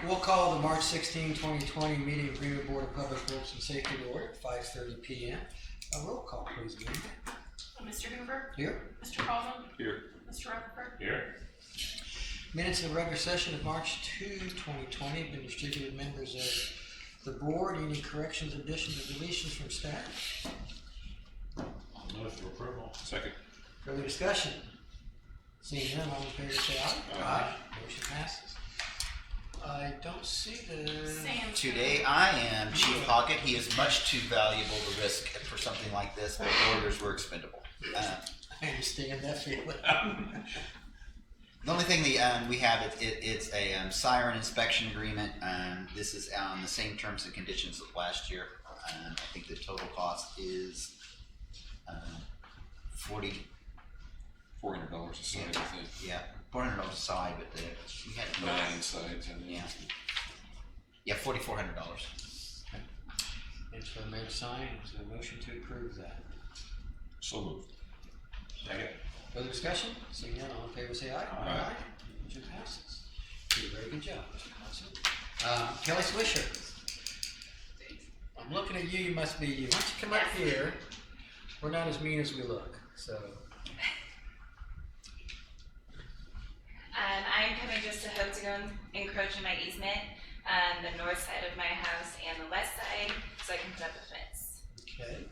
We'll call the March 16, 2020 meeting of Greenwood Board of Public Works and Safety to order at 5:30 p.m. A roll call, please, Amanda. Mr. Hoover? Here. Mr. Coleman? Here. Mr. Rutherford? Here. Minutes of the regular session of March 2, 2020 have been distributed to members of the board. Any corrections, additions, or deletions from staff? Move for approval. Second. Further discussion? Seeing none, all in favor say aye. Aye. Motion passes. I don't see the... Sam. Today I am Chief Hockett. He is much too valuable to risk for something like this, but orders were expendable. I understand that feeling. The only thing we have, it's a siren inspection agreement. This is on the same terms and conditions as last year. I think the total cost is $400 $400 a side, I think. Yeah, $400 a side, but we had 9 sides, and yeah, $4,400. It's for the mayor to sign. Is there a motion to approve that? So moved. Second. Further discussion? Seeing none, all in favor say aye. Aye. Motion passes. You did a very good job, Mr. Johnson. Kelly Swisher. I'm looking at you. You must be you. Why don't you come up here? We're not as mean as we look. So. I am coming just to hope to go encroach in my easement on the north side of my house and the west side, so I can put up a fence. Okay.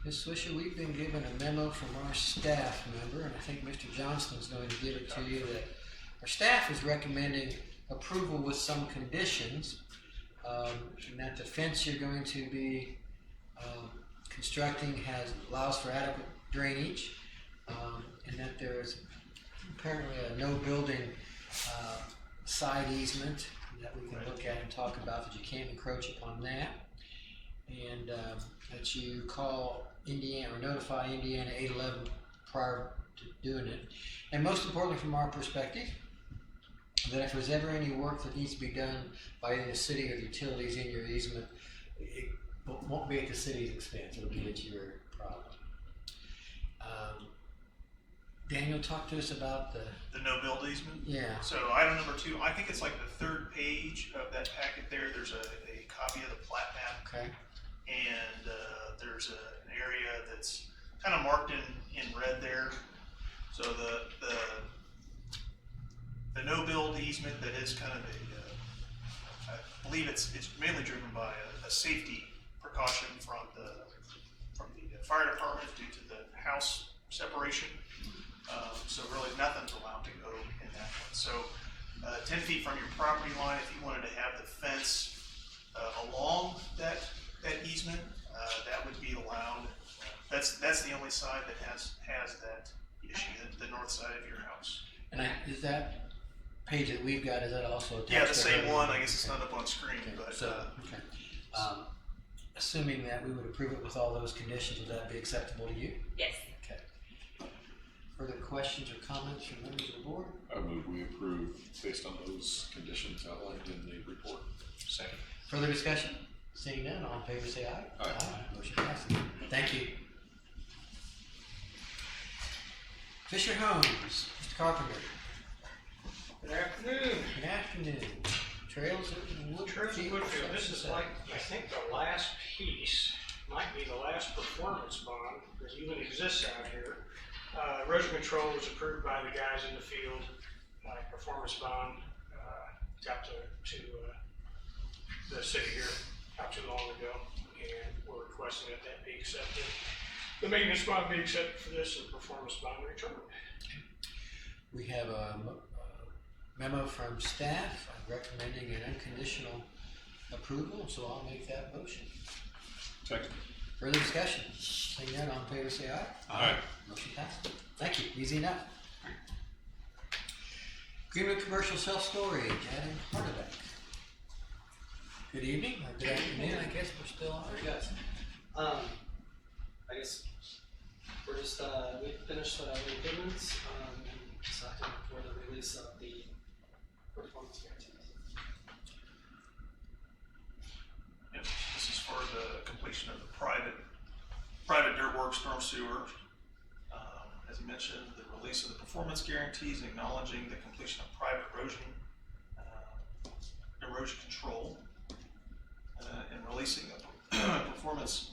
Ms. Swisher, we've been given a memo from our staff member, and I think Mr. Johnston's going to give it to you, that our staff is recommending approval with some conditions, and that the fence you're going to be constructing allows for adequate drainage, and that there is apparently a no building side easement that we can look at and talk about, that you can't encroach upon that, and that you call Indiana or notify Indiana 811 prior to doing it. And most importantly from our perspective, that if there's ever any work that needs to be done by either the city or the utilities in your easement, it won't be at the city's expense, it'll be at your problem. Daniel, talk to us about the no-build easement. Yeah. So item number 2, I think it's like the 3rd page of that packet there. There's a copy of the plat map. Okay. And there's an area that's kind of marked in red there. So the no-build easement that is kind of I believe it's mainly driven by a safety precaution from the fire department due to the house separation. So really nothing's allowed to go in that one. So 10 feet from your property line, if you wanted to have the fence along that easement, that would be allowed. That's the only side that has that issue, the north side of your house. And is that page that we've got, is that also attached? Yeah, the to same her? one. I guess it's not up on screen, Okay. but So, assuming that we would approve it with all those conditions, would that be acceptable to you? Yes. Okay. Further questions or comments from members of the board? I move we approve based on those conditions outlined in the report. Second. Further discussion? Seeing none, all in favor say aye. Aye. Motion passes. Thank you. Fisher Homes, Mr. Carpenter. Good afternoon. Good afternoon. Trails of Woodfield. This is like, I think the last piece, might be the last performance bond that even exists out here. Erosion control was approved by the guys in the field. Performance bond got to the city here not too long ago, and we're requesting that be accepted. The maintenance bond be accepted for this, and performance bond returned. We have a memo from staff recommending an unconditional approval, so I'll make that motion. Second. Further discussion? Seeing none, all in favor say aye. Aye. Motion passes. Thank you. Easy enough. Greenwood Commercial Self-Storage, Adam Hardebeck. Good evening, or good afternoon, I guess we're still on. Very good. I guess we're just, we finished the improvements, and decided for the release of the performance guarantees. Yep, this is for the completion of the private dirt work storm sewer. As you mentioned, the release of the performance guarantees, acknowledging the completion of private erosion erosion control and releasing a performance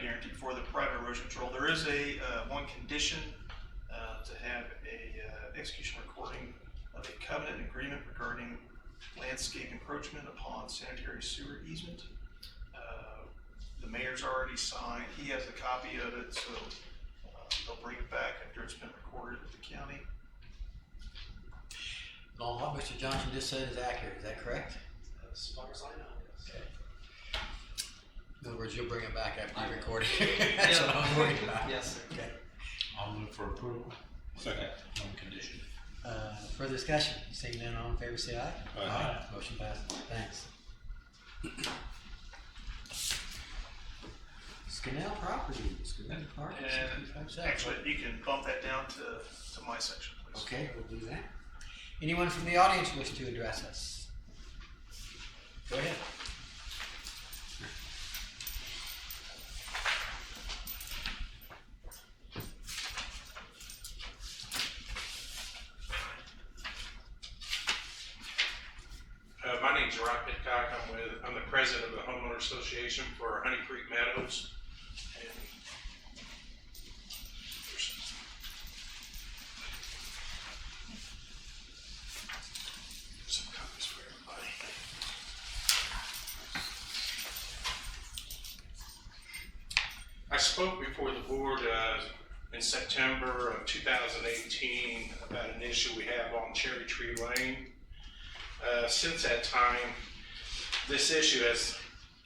guarantee for the private erosion control. There is a one condition to have a execution recording of a covenant agreement regarding landscape encroachment upon sanitary sewer easement. The mayor's already signed, he has a copy of it, so they'll bring it back after it's been recorded with the county. Well, what Mr. Johnson just said is accurate, is that correct? As far as I know, yes. Okay. In other words, you'll bring it back after you record it. That's what I'm worried about. Yes, sir. Okay. I'll move for approval. Second. On condition. Further discussion, seeing none, all in favor, say aye. Aye. Motion passes, thanks. Scanell Properties, Scanell Park, And 65 actually, you can bump that down to my section, please. Okay, we'll do that. Anyone from the audience wish to address us? Go ahead. My name's Ron Pitcock. I'm the president of the Homeowner Association for Honey Creek Meadows. And there's some copies for everybody. I spoke before the board in September of 2018 about an issue we have on Cherry Tree Lane. Since that time, this issue has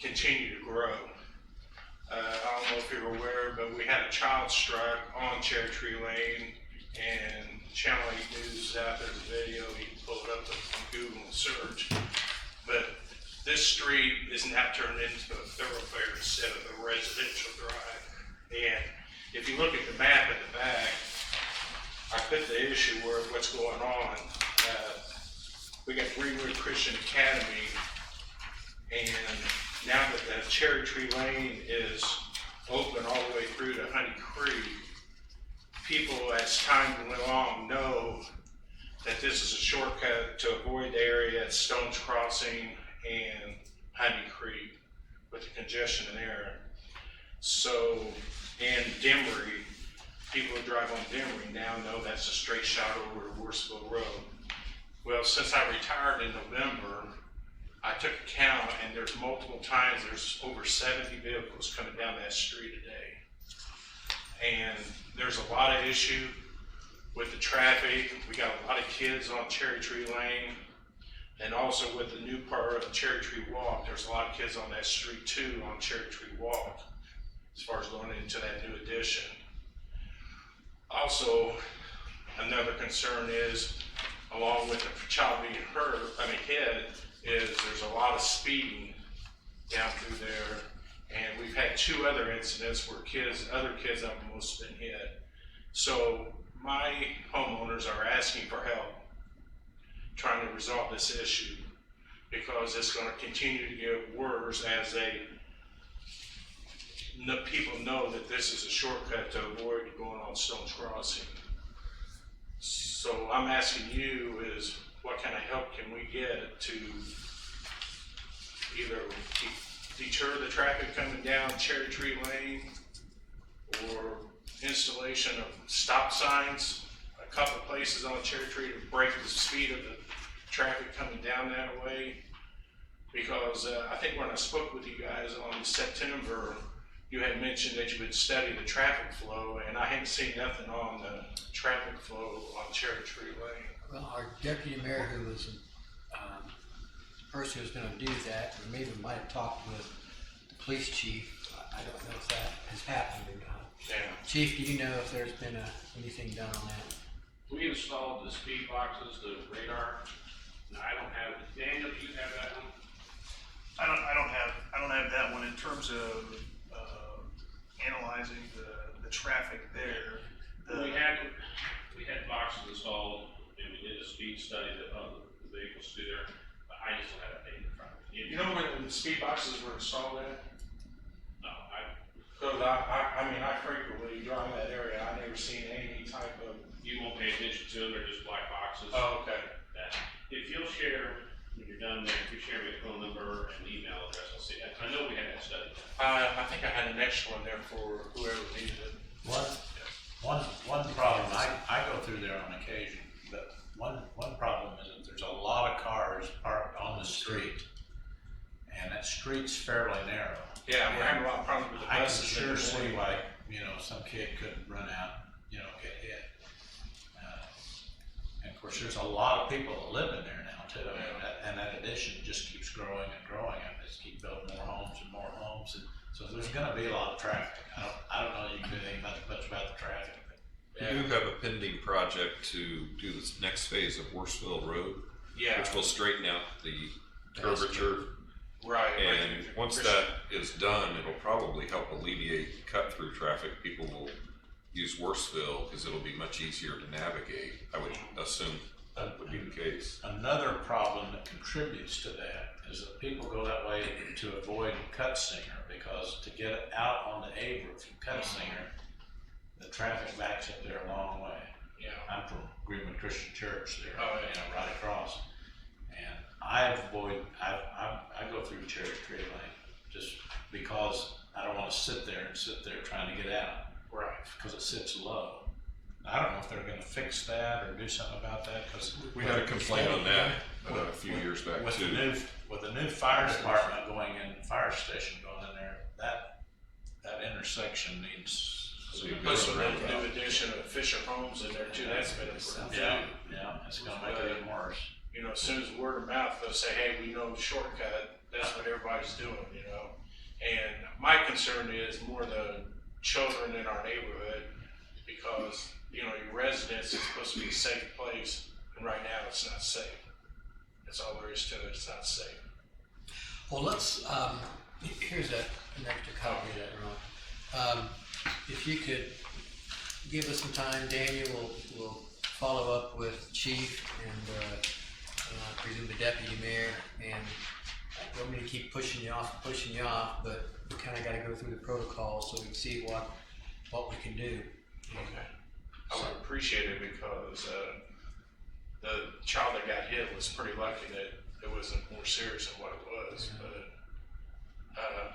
continued to grow. I don't know if you're aware, but we had a child strike on Cherry Tree Lane, and Channel 8 News is out there, the video, you can pull it up on Google and search. But this street is now turned into a thoroughfare instead of a residential drive. And if you look at the map at the back, I put the issue where what's going on. We got Greenwood Christian Academy, and now that the Cherry Tree Lane is open all the way through to Honey Creek, people as time went along know that this is a shortcut to avoid the area at Stones Crossing and Honey Creek with the congestion there. So, and Demery, people who drive on Demery now know that's a straight shot over to Worsville Road. Well, since I retired in November, I took a count, and there's multiple times, there's over 70 vehicles coming down that street a day. And there's a lot of issue with the traffic. We got a lot of kids on Cherry Tree Lane, and also with the new part of Cherry Tree Walk, there's a lot of kids on that street too, on Cherry Tree Walk, as far as going into that new addition. Also, another concern is, along with the child being hit, is there's a lot of speeding down through there. And we've had 2 other incidents where other kids have almost been hit. So my homeowners are asking for help trying to resolve this issue, because it's going to continue to get worse as people know that this is a shortcut to avoid going on Stones Crossing. So I'm asking you is, what kind of help can we get to either deter the traffic coming down Cherry Tree Lane, or installation of stop signs, a couple places on Cherry Tree to break the speed of the traffic coming down that way? Because I think when I spoke with you guys on September, you had mentioned that you would study the traffic flow, and I hadn't seen nothing on the traffic flow on Cherry Tree Lane. Well, our deputy mayor, who was the person who's gonna do that, or maybe might have talked with the police chief. I don't know if that has happened or not. Yeah. Chief, do you know if there's been anything done on that? We installed the speed boxes, the radar. No, I don't have it. Daniel, do you have that one? I don't have that one in terms of analyzing the traffic there. We had boxes installed, and we did a speed study that the vehicles through there, but I just don't have that data in front of me. You know when the speed boxes were installed at? No, Because I frequently drive that area. I never seen any type of. you won't pay attention to them, they're just black boxes. Oh, okay. That, if you'll share, when you're done there, if you share with I think I had an extra one there for whoever needed it. One problem, I go through there on occasion, but one problem is that there's a lot of cars parked on the street. And that street's fairly narrow. Yeah, we're having a lot of problems with the I can buses. sure see why, some kid couldn't run out, get hit. And of course, there's a lot of people that live in there now too. I mean, and that addition just keeps growing and growing. And just keep building more homes and more homes. And so there's gonna be a lot of traffic. I don't know you can do anything much about the traffic. We do have a pending project to do this next phase of Worsville Road, Yeah, which will straighten out the curvature. right. And once that is done, it'll probably help alleviate cut-through traffic. People will use Worsville because it'll be much easier to navigate. I would assume that would be the case. Another problem that contributes to that is that people go that way to avoid Cutsinger, because to get out on the Averill from Cutsinger, the traffic backs up there a long way. Yeah. I'm from Greenwood Christian Church there, Oh, yeah. right across. And I go through Cherry Tree Lane just because I don't want to sit there trying to get out. Right. Because it sits low. I don't know if they're gonna fix that or do something about that, because. We had a complaint on that a few years back With too. the new fire department going in, fire station going in there, that intersection needs. Plus with the new addition of Fisher Homes in there too, that's been a Yeah, it's gonna make it even worse. As soon as word of mouth, they'll say, hey, we know the shortcut, that's what everybody's doing, And my concern is more the children in our neighborhood, because, your residence is supposed to be a safe place, and right now it's not safe. That's all there is to it, it's not safe. Well, let's, here's an extra copy of that, Ron. If you could give us some time, Daniel will follow up with Chief and I presume the Deputy Mayor, and I don't mean to keep pushing you off, but we kinda gotta go through the protocol so we can see what we can do. Okay. I would appreciate it, because the child that got hit was pretty lucky that it wasn't more serious than what it was. But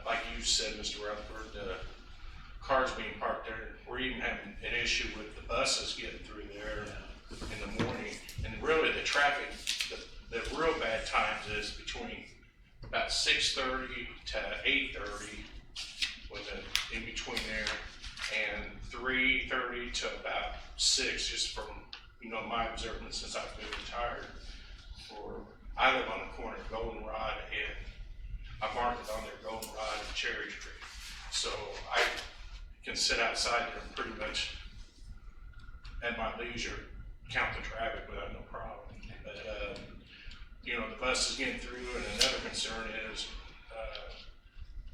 like you said, Mr. Rutherford, cars being parked there, we're even having an issue with the buses getting through there in the morning. And really, the traffic, the real bad times is between about 6:30 to 8:30, with in between there, and 3:30 to about 6, just from my observance since I've been retired. I live on the corner of Goldenrod, and I marked it on there, Goldenrod and Cherry Tree. So I can sit outside there and pretty much at my leisure count the traffic without no problem. But the bus is getting through, and another concern is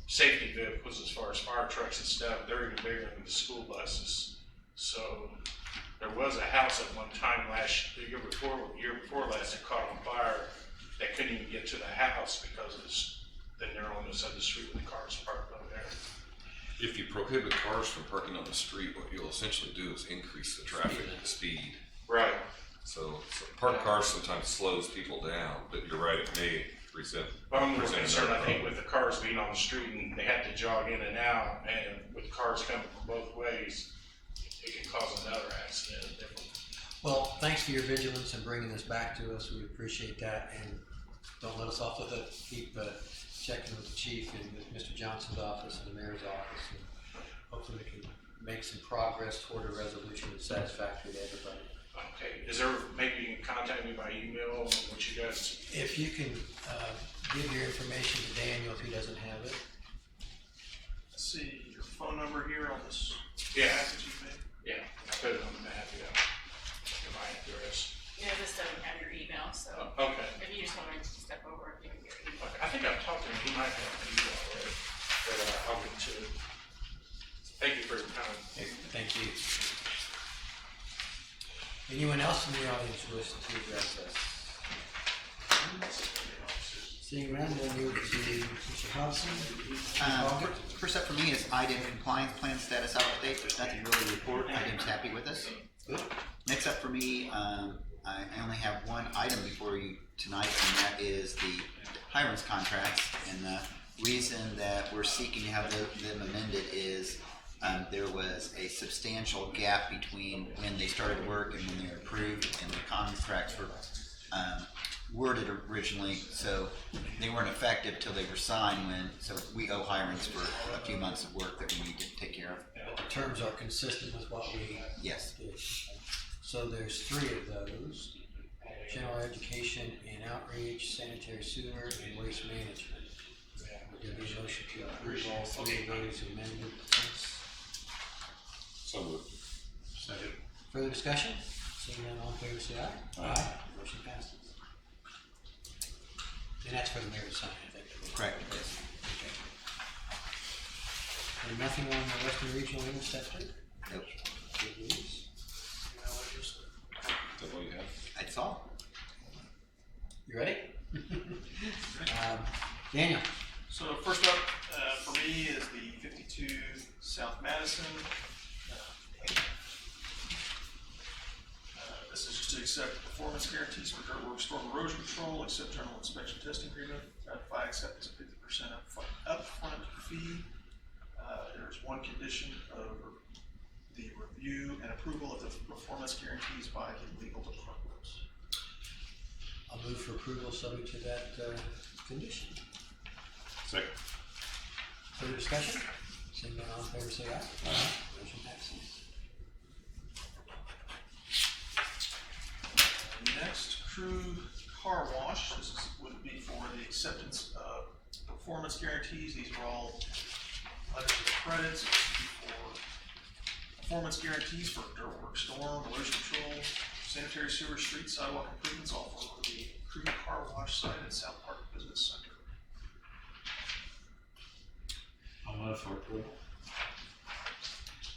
safety vehicles as far as fire trucks and stuff. They're even bigger than the school buses. So there was a house at one time the year before last, that caught on fire. They couldn't even get to the house because of the narrowness of the street with the cars parked over there. If you prohibit cars from parking on the street, what you'll essentially do is increase the traffic speed. Right. So parked cars sometimes slows people down, but you're right, it may present. But I'm more present concerned, another I think, with the cars being on the street and they have to jog in and out, and with cars coming from both ways, it can cause another accident. Well, thanks for your vigilance and bringing this back to us. We appreciate that, and don't let us off the hook. Keep checking with the chief and with Mr. Johnson's office and the mayor's office, and hopefully we can make some progress toward a resolution that's satisfactory to everybody. Okay, maybe you can contact me by email, what you guys? If you can give your information to Daniel if he doesn't have it. Let's see, your phone number here on this Yeah. package you made. Yeah, I put it on the map, and my address. This doesn't have your email, so Okay. if you just want to step over and give me your email. Okay, I think I've talked to him, he might have an email already, but I'll get to it. Thank you for your time. Thank you. Anyone else in the audience wish to address us? Seeing none, we'll move to Mr. Hobson. First up for me is IDIM compliance plan status update. There's nothing really to report. IDIM's happy with us. Good. Next up for me, I only have one item before you tonight, and that is the Hiram's contracts. And reason that we're seeking to have them amended is there was a substantial gap between when they started work and when they were approved, and the contracts were worded originally, so they weren't effective till they were signed so we owe Hirons for a few months of work that we need to take care of. But the terms are consistent with what we Yes. did. So there's 3 of those: general education and outreach, sanitary sewer, and waste management. Would there be a motion to approve all 3 of those amendments? So moved. Second. Further discussion? Seeing none, all in favor say aye. Aye. Motion passes. And that's for the mayor to sign, I think. Correct. Okay. And nothing on the Western Regional Interceptor? Nope. Good news. Is that all you have? That's all. You ready? Daniel? So first up, for me is the 52 South Madison. This is just to accept performance guarantees for dirt work, storm erosion control, accept general inspection testing agreement, ratify acceptance of 50% upfront fee. There's one condition of the review and approval of the performance guarantees by the legal department. I'll move for approval subject to that condition. Second. Further discussion? Seeing none, all in favor say aye. Aye. Motion passes. Next, Crew Car Wash. This would be for the acceptance of performance guarantees. These are all letters of credit for performance guarantees for dirt work, storm, erosion control, sanitary sewer, street, sidewalk improvements, all for the Crew Car Wash site at South Park Business Center. I'll move for approval.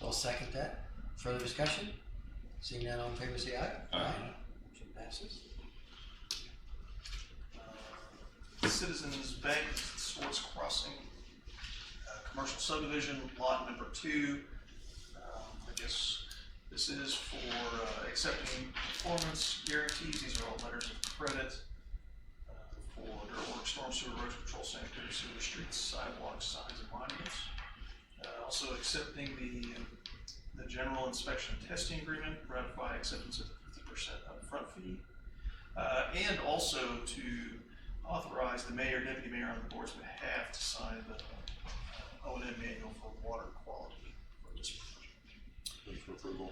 I'll second that. Further discussion? Seeing none, all in favor say aye. Aye. Motion passes. Citizens Bank, Swartz Crossing, commercial subdivision, lot number 2. I guess this is for accepting performance guarantees. These are all letters of credit for dirt work, storm sewer, erosion control, sanitary sewer, streets, sidewalks, signs, and monuments. Also accepting the general inspection testing agreement, ratify acceptance of 50% upfront fee, and also to authorize the mayor, deputy mayor on the board's behalf to sign the O&M manual for water quality for this project. Move for approval.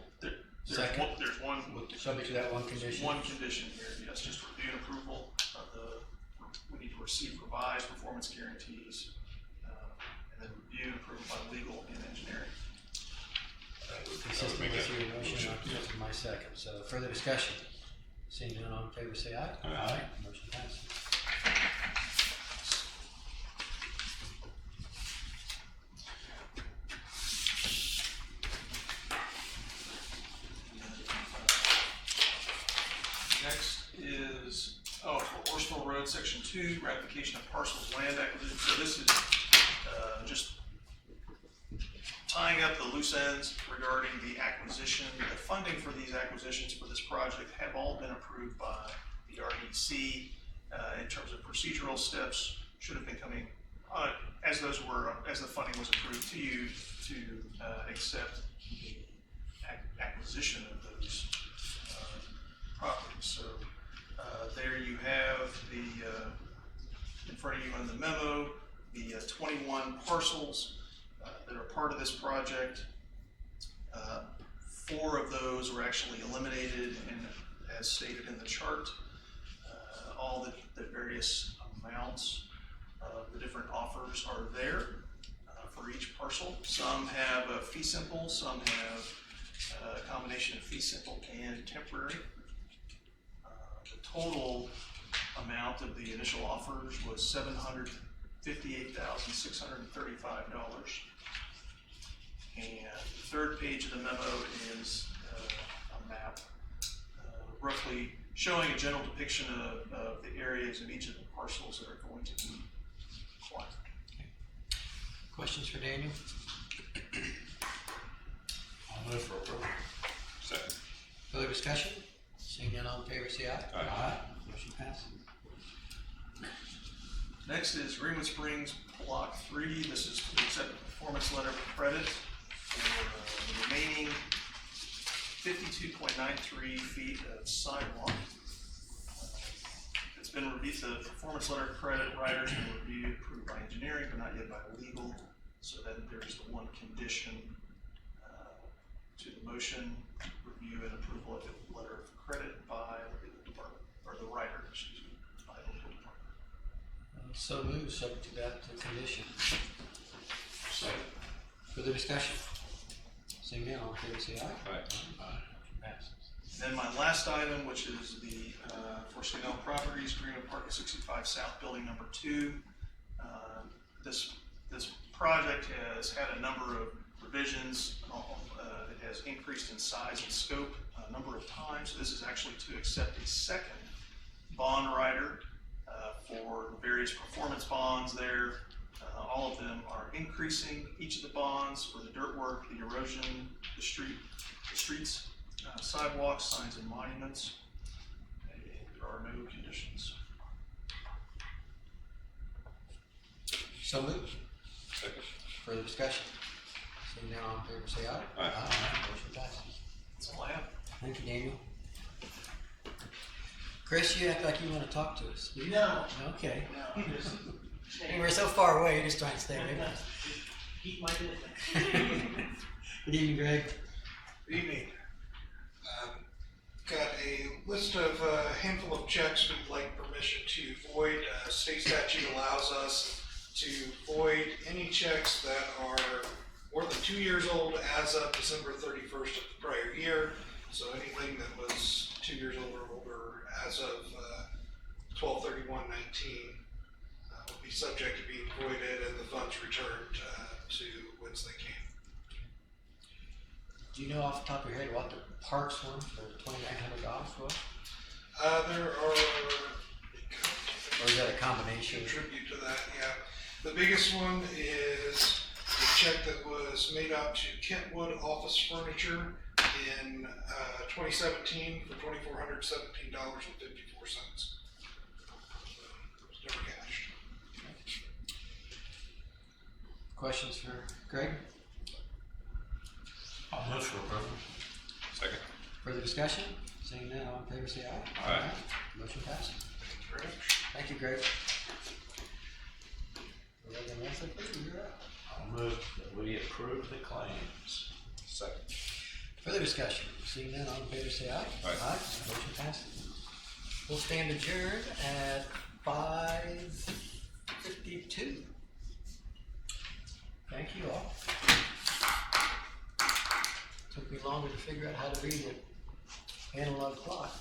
Second. There's one Subject to that one condition? one condition here, yes, just review and approval of we need to receive revised performance guarantees, and then review and approval by legal and engineering. Consistent with your motion, that's my second. So further discussion? Seeing none, all in favor say aye. Aye. Motion passes. Next is, for Orsville Road, Section 2, ratification of parcels land acquisition. So this is just tying up the loose ends regarding the acquisition. The funding for these acquisitions for this project have all been approved by the RDC in terms of procedural steps. Should have been coming as the funding was approved to you to accept the acquisition of those properties. So there you have in front of you on the memo, the 21 parcels that are part of this project. 4 of those were actually eliminated, and as stated in the chart, all the various amounts of the different offers are there for each parcel. Some have a fee simple, some have a combination of fee simple and temporary. The total amount of the initial offers was $758,635. And the third page of the memo is a map roughly showing a general depiction of the areas in each of the parcels that are going to be acquired. Questions for Daniel? I'll move for approval. Second. Further discussion? Seeing none, all in favor say aye. Aye. Motion passes. Next is Greenwood Springs Block 3. This is to accept a performance letter of credit for the remaining 52.93 feet of sidewalk. It's been reviewed, the performance letter of credit writer's been reviewed, approved by engineering, but not yet by legal. So then there's the one condition to the motion, review and approval of the letter of credit by the legal department, or the writer, excuse me, by the legal department. So moved, subject to that condition. Second. Further discussion? Seeing none, all in favor say aye. Aye. Motion passes. And then my last item, which is the, for Signal Properties, Greenwood Park 65 South, Building Number 2. This project has had a number of revisions. It has increased in size and scope a number of times. This is actually to accept a second bond rider for various performance bonds there. All of them are increasing. Each of the bonds for the dirt work, the erosion, the streets, sidewalks, signs and monuments. And there are no conditions. So moved. Second. Further discussion? Seeing none, all in favor say aye. Aye. Motion passes. That's all I have. Thank you, Daniel. Chris, you act like you want to talk to us. No. Okay. No, just Hey, we're so far away, you're just trying to stay away from us. keep my distance. Good evening, Greg. Good evening. Got a list of a handful of checks we'd like permission to void. State statute allows us to void any checks that are more than 2 years old as of December 31st of the prior year. So anything that was 2 years old or older as of 12/31/19 will be subject to being voided and the funds returned to whence they came. Do you know off the top of your head what the parks one for $2,900 was? There are, Or is that a combination? contribute to that, yeah. The biggest one is the check that was made out to Kentwood Office Furniture in 2017 for $2,417.54. It was never cashed. Questions for Greg? I'll move for approval. Second. Further discussion? Seeing none, all in favor say aye. Aye. Motion passes. Thank you very much. Thank you, Greg. Anything else, please? You're up. I'll move that we approve the claims. Second. Further discussion? Seeing none, all in favor say aye. Aye. Motion passes. We'll stand adjourned at 5:52. Thank you all. Took me longer to figure out how to read an analog clock.